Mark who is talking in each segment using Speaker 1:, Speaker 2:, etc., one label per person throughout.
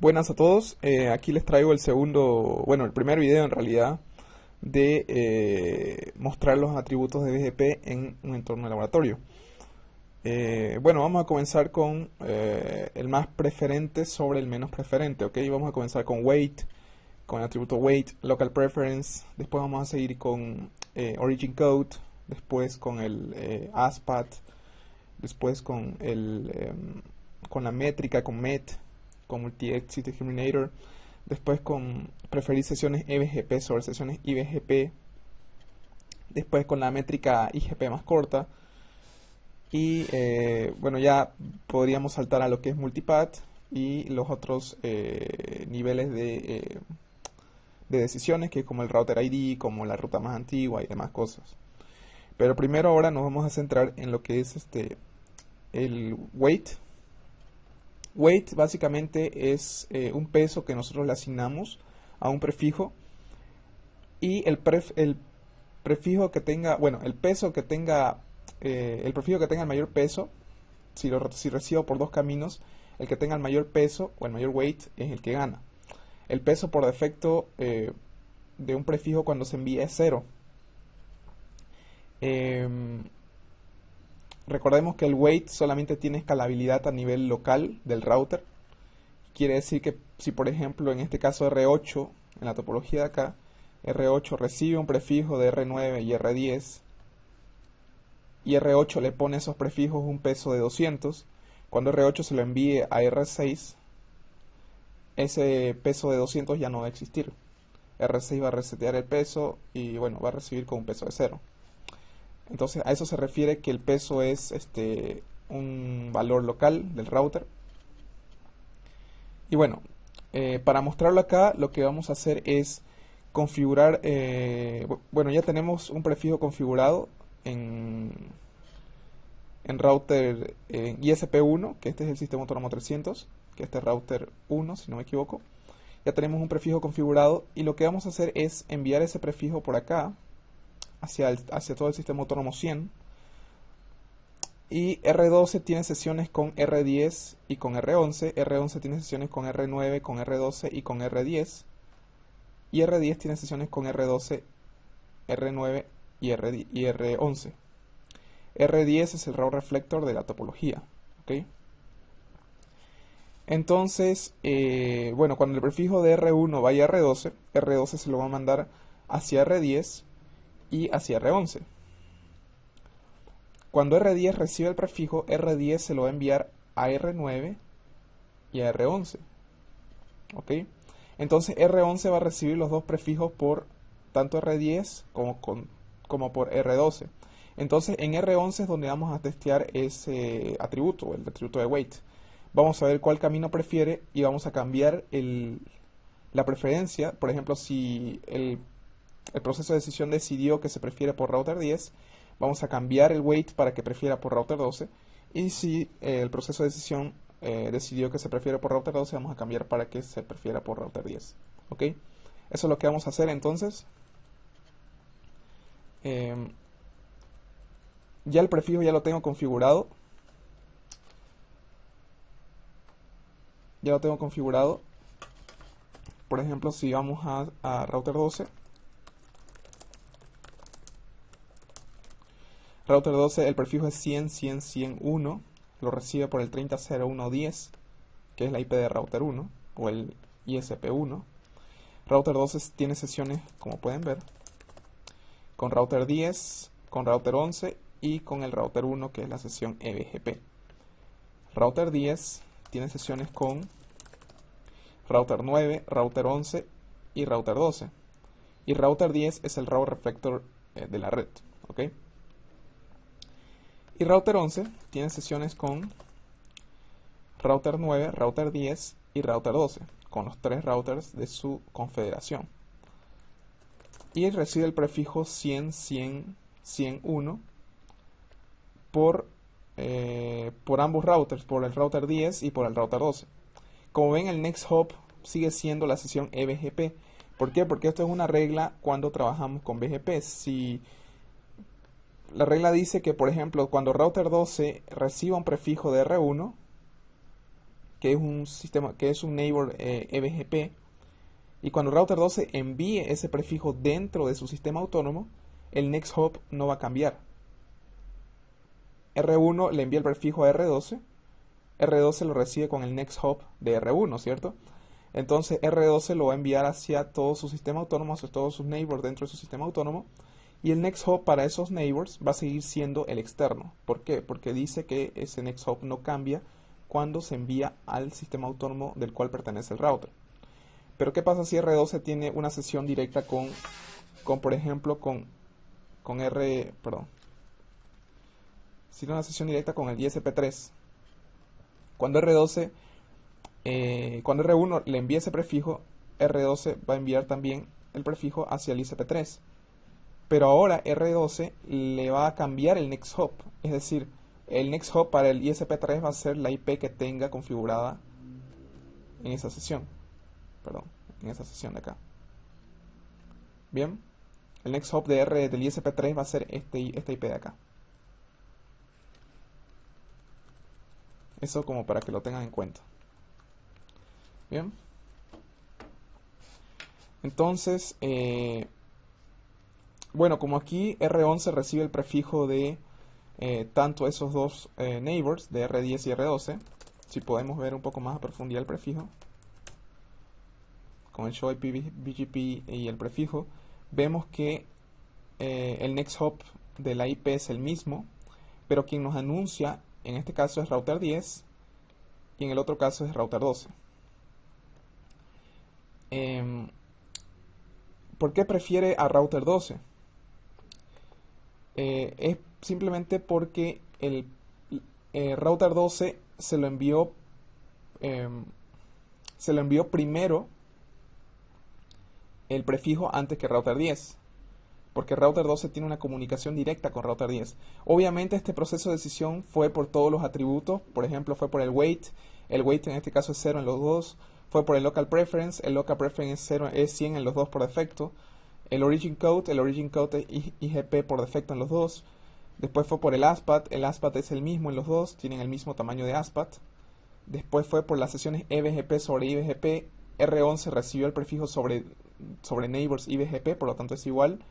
Speaker 1: Buenas a todos, aquí les traigo el segundo, bueno, el primer video en realidad de mostrar los atributos de BGP en un entorno de laboratorio. Bueno, vamos a comenzar con el más preferente sobre el menos preferente, ¿ok? Vamos a comenzar con weight, con el atributo weight, local preference, después vamos a seguir con origin code, después con el ASPAT, después con la métrica, con MET, con Multi-Exit Discriminator, después con preferir sesiones EBGP sobre sesiones IBGP, después con la métrica IGP más corta, y bueno, ya podríamos saltar a lo que es multipath y los otros niveles de decisiones, que es como el router ID, como la ruta más antigua y demás cosas. Pero primero ahora nos vamos a centrar en lo que es el weight. Weight básicamente es un peso que nosotros le asignamos a un prefijo, y el prefijo que tenga, bueno, el peso que tenga, el prefijo que tenga el mayor peso, si recibo por dos caminos, el que tenga el mayor peso o el mayor weight es el que gana. El peso por defecto de un prefijo cuando se envía es 0. Recordemos que el weight solamente tiene escalabilidad a nivel local del router. Quiere decir que si por ejemplo en este caso R8, en la topología de acá, R8 recibe un prefijo de R9 y R10, y R8 le pone a esos prefijos un peso de 200, cuando R8 se lo envíe a R6, ese peso de 200 ya no va a existir. R6 va a resetear el peso y bueno, va a recibir con un peso de 0. Entonces a eso se refiere que el peso es un valor local del router. Y bueno, para mostrarlo acá lo que vamos a hacer es configurar, bueno, ya tenemos un prefijo configurado en router ISP1, que este es el sistema autónomo 300, que este es router 1 si no me equivoco. Ya tenemos un prefijo configurado y lo que vamos a hacer es enviar ese prefijo por acá hacia todo el sistema autónomo 100. Y R12 tiene sesiones con R10 y con R11. R11 tiene sesiones con R9, con R12 y con R10. Y R10 tiene sesiones con R12, R9 y R11. R10 es el route reflector de la topología. ¿Okay? Entonces, bueno, cuando el prefijo de R1 vaya a R12, R12 se lo va a mandar hacia R10 y hacia R11. Cuando R10 recibe el prefijo, R10 se lo va a enviar a R9 y a R11. ¿Ok? Entonces R11 va a recibir los dos prefijos por tanto R10 como por R12. Entonces en R11 es donde vamos a testear ese atributo, el atributo de weight. Vamos a ver cuál camino prefiere y vamos a cambiar la preferencia. Por ejemplo, si el proceso de decisión decidió que se prefiere por router 10, vamos a cambiar el weight para que prefiera por router 12. Y si el proceso de decisión decidió que se prefiere por router 12, vamos a cambiar para que se prefiera por router 10. ¿Ok? Eso es lo que vamos a hacer entonces. Ya el prefijo ya lo tengo configurado. Ya lo tengo configurado. Por ejemplo, si vamos a router 12. Router 12, el prefijo es 100, 100, 101. Lo recibe por el 30.01.10, que es la IP de router 1, o el ISP1. Router 12 tiene sesiones, como pueden ver, con router 10, con router 11 y con el router 1, que es la sesión EBGP. Router 10 tiene sesiones con router 9, router 11 y router 12. Y router 10 es el route reflector de la red. ¿Ok? Y router 11 tiene sesiones con router 9, router 10 y router 12, con los tres routers de su confederación. Y recibe el prefijo 100, 100, 101 por ambos routers, por el router 10 y por el router 12. Como ven, el next hop sigue siendo la sesión EBGP. ¿Por qué? Porque esto es una regla cuando trabajamos con BGP. Si la regla dice que, por ejemplo, cuando router 12 reciba un prefijo de R1, que es un sistema, que es un neighbor eBGP, y cuando router 12 envíe ese prefijo dentro de su sistema autónomo, el next hop no va a cambiar. R1 le envía el prefijo a R12, R12 lo recibe con el next hop de R1, ¿cierto? Entonces R12 lo va a enviar hacia todo su sistema autónomo, hacia todos sus neighbors dentro de su sistema autónomo, y el next hop para esos neighbors va a seguir siendo el externo. ¿Por qué? Porque dice que ese next hop no cambia cuando se envía al sistema autónomo del cual pertenece el router. Pero ¿qué pasa si R12 tiene una sesión directa por ejemplo, si tiene una sesión directa con el ISP3? Cuando cuando R1 le envía ese prefijo, R12 va a enviar también el prefijo hacia el ISP3. Pero ahora R12 le va a cambiar el next hop. Es decir, el next hop para el ISP3 va a ser la IP que tenga configurada en esa sesión. Perdón, en esa sesión de acá. Bien, el next hop del ISP3 va a ser esta IP de acá. Eso como para que lo tengan en cuenta. Bien. Entonces, bueno, como aquí R11 recibe el prefijo de tanto esos dos neighbors, de R10 y R12, si podemos ver un poco más a profundidad el prefijo, con el show IP BGP y el prefijo, vemos que el next hop de la IP es el mismo, pero quien nos anuncia en este caso es router 10 y en el otro caso es router 12. ¿Por qué prefiere a router 12? Es simplemente porque el router 12 se lo envió primero el prefijo antes que router 10, porque router 12 tiene una comunicación directa con router 10. Obviamente este proceso de decisión fue por todos los atributos, por ejemplo fue por el weight en este caso es 0 en los dos, fue por el local preference es 100 en los dos por defecto, el origin code es IGP por defecto en los dos, después fue por el ASPAT es el mismo en los dos, tienen el mismo tamaño de ASPAT, después fue por las sesiones eBGP sobre IBGP, R11 recibió el prefijo sobre neighbors IBGP, por lo tanto es igual.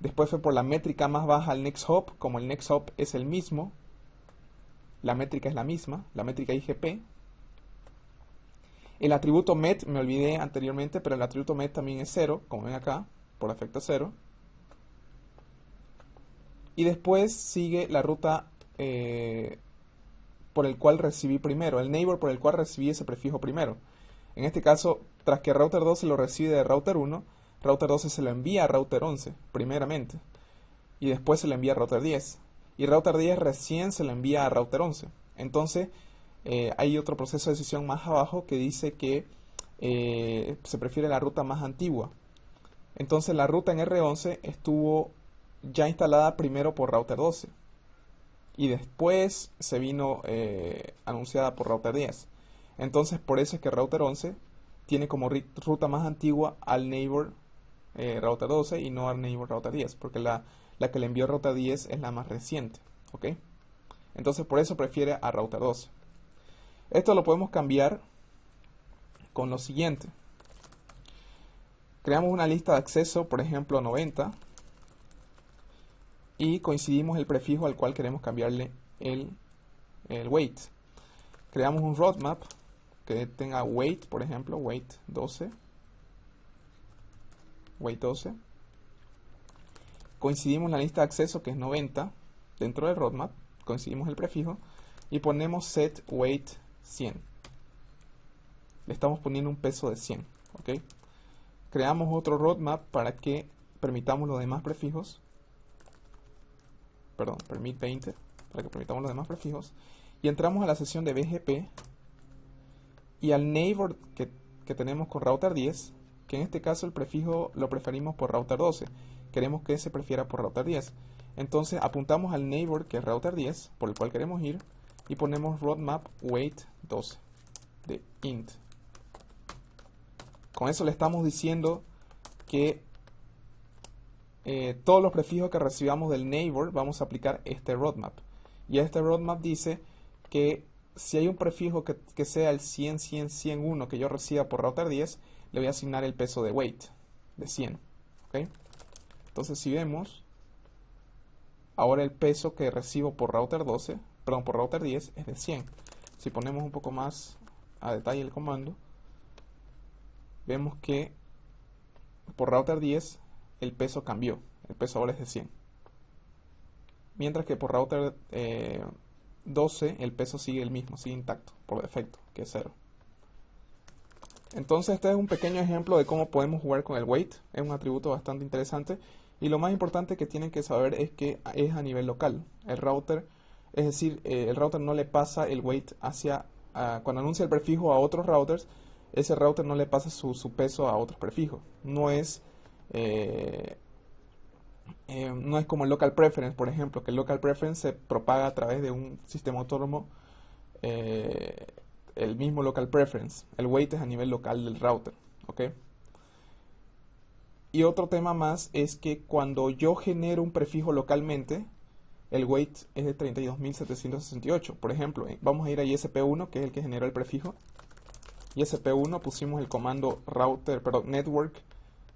Speaker 1: Después fue por la métrica más baja al next hop, como el next hop es el mismo, la métrica es la misma, la métrica IGP. El atributo MET, me olvidé anteriormente, pero el atributo MET también es 0, como ven acá, por defecto 0. Y después sigue la ruta por el cual recibí primero, el neighbor por el cual recibí ese prefijo primero. En este caso, tras que router 12 lo recibe de router 1, router 12 se lo envía a router 11, primeramente, y después se lo envía a router 10, y router 10 recién se lo envía a router 11. Entonces, hay otro proceso de decisión más abajo que dice que se prefiere la ruta más antigua. Entonces, la ruta en R11 estuvo ya instalada primero por router 12, y después se vino anunciada por router 10. Entonces, por eso es que router 11 tiene como ruta más antigua al neighbor router 12 y no al neighbor router 10, porque la que le envió router 10 es la más reciente, ¿ok? Entonces, por eso prefiere a router 12. Esto lo podemos cambiar con lo siguiente. Creamos una lista de acceso, por ejemplo 90, y coincidimos el prefijo al cual queremos cambiarle el weight. Creamos un roadmap que tenga weight, por ejemplo, weight 12. Coincidimos la lista de acceso que es 90 dentro del roadmap, coincidimos el prefijo y ponemos set weight 100. Le estamos poniendo un peso de 100, ¿ok? Creamos otro roadmap para que permitamos los demás prefijos. Perdón, permit 20, para que permitamos los demás prefijos. Y entramos a la sesión de BGP y al neighbor que tenemos con router 10, que en este caso el prefijo lo preferimos por router 12. Queremos que se prefiera por router 10. Entonces apuntamos al neighbor que es router 10, por el cual queremos ir, y ponemos roadmap weight 12 de int. Con eso le estamos diciendo que todos los prefijos que recibamos del neighbor vamos a aplicar este roadmap. Y este roadmap dice que si hay un prefijo que sea el 100, 100, 101 que yo reciba por router 10, le voy a asignar el peso de weight de 100. ¿Ok? Entonces si vemos, ahora el peso que recibo por router 12, perdón, por router 10 es de 100. Si ponemos un poco más a detalle el comando, vemos que por router 10 el peso cambió, el peso ahora es de 100. Mientras que por router 12 el peso sigue el mismo, sigue intacto, por defecto, que es 0. Entonces este es un pequeño ejemplo de cómo podemos jugar con el weight. Es un atributo bastante interesante. Y lo más importante que tienen que saber es que es a nivel local. El router, es decir, el router no le pasa el weight cuando anuncia el prefijo a otros routers, ese router no le pasa su peso a otros prefijos. No es como el local preference, por ejemplo, que el local preference se propaga a través de un sistema autónomo, el mismo local preference. El weight es a nivel local del router, ¿ok? Y otro tema más es que cuando yo genero un prefijo localmente, el weight es de 32.768. Por ejemplo, vamos a ir a ISP1, que es el que generó el prefijo. ISP1 pusimos el comando network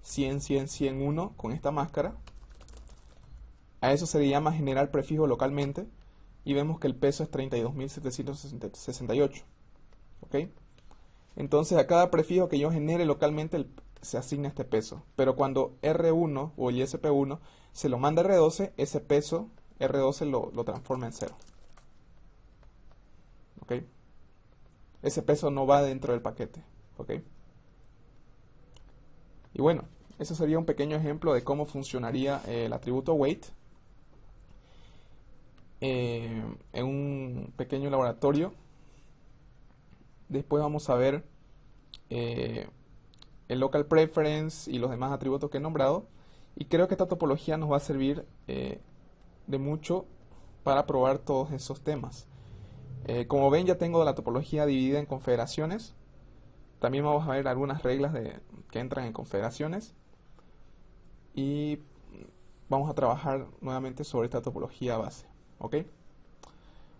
Speaker 1: 100, 100, 101 con esta máscara. A eso se le llama generar prefijo localmente y vemos que el peso es 32.768. ¿Ok? Entonces a cada prefijo que yo genere localmente se asigna este peso. Pero cuando R1 o el ISP1 se lo manda a R12, ese peso R12 lo transforma en 0. ¿Ok? Ese peso no va dentro del paquete. ¿Ok? Y bueno, eso sería un pequeño ejemplo de cómo funcionaría el atributo weight en un pequeño laboratorio. Después vamos a ver el local preference y los demás atributos que he nombrado. Y creo que esta topología nos va a servir de mucho para probar todos esos temas. Como ven, ya tengo la topología dividida en confederaciones. También vamos a ver algunas reglas que entran en confederaciones. Y vamos a trabajar nuevamente sobre esta topología base. ¿Ok?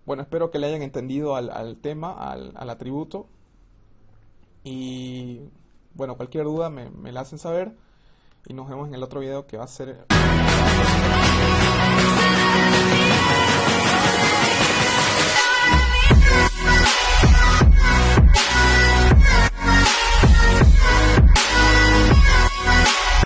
Speaker 1: Bueno, espero que le hayan entendido al tema, al atributo. Y bueno, cualquier duda me la hacen saber. Y nos vemos en el otro video que va a ser...